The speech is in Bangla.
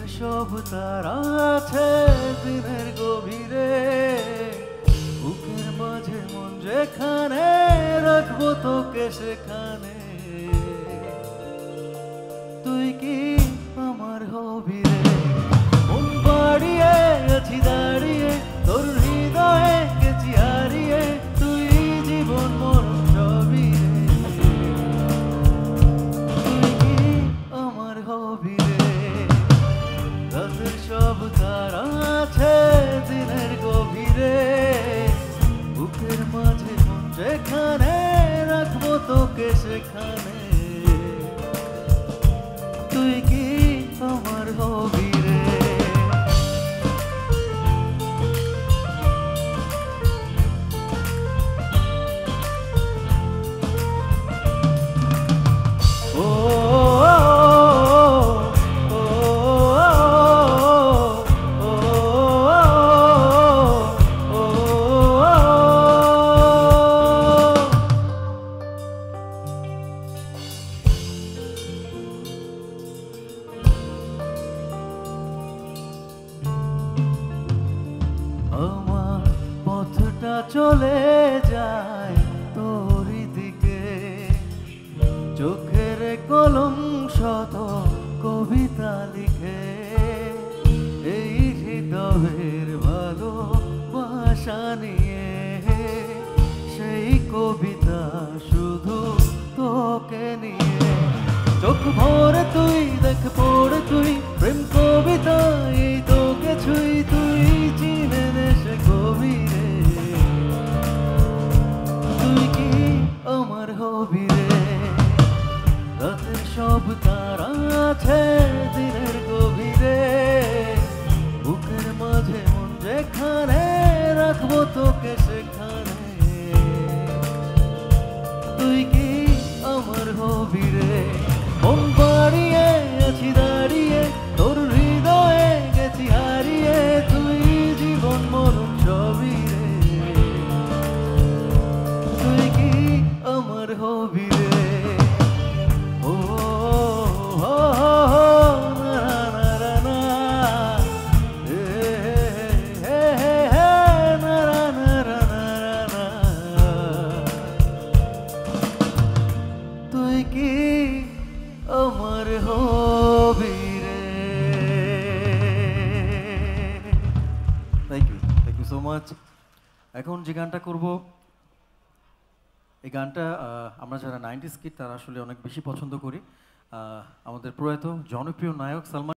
সব তারা আছে দিনের গভীরে, বুকের মাঝে মন যেখানে রাখবো তোকে সেখানে। তুই কি আমার হবি রে? মন বাড়িয়ে আছি দাঁড়িয়ে, তোর হৃদয়ে গেছি হারিয়ে, তুই জীবন মরণ সবই রে। তুই কি আমার হবি রে? রাতের সব তারা আছে দিনের গভীরে, বুকের মাঝে মন যেখানে রাখবো তোকে সেখানে। তুই কি আমার হবি রে? আমার পথটা চলে যায় তোরই দিকে, চোখের কলম শত কবিতা লিখে, এই হৃদয়ের ভালোবাসা নিয়ে। সেই কবিতা শুধু তোকে নিয়ে। চোখ ভরে তুই দেখ পড়ে তুই, প্রেম কবিতা এই তোকে ছুই, তুই চিনে নে সে কবি রে। তুই কি আমার হবি রে? রাতের সব তারা আছে দিনের গভীরে, বুকের মাঝে মন যেখানে রাখবো তোকে সেখানে। তুই কি আমার হবি রে? মন বাড়িয়ে আছি দাঁড়িয়ে, তোর হৃদয়ে গেছি হারিয়ে, তুই জীবন মরণ সবই রে। তুই কি আমার হবি রে? ও হো হো না না না না, হে হে হে হে না না না না না। তুই কি আমার হবি রে? Thank you so much. এখন যে গানটা করব, এই গানটা আমরা যারা 90s কিড তারা আসলে অনেক বেশি পছন্দ করি। আমাদের প্রয়াত জনপ্রিয় নায়ক সালমান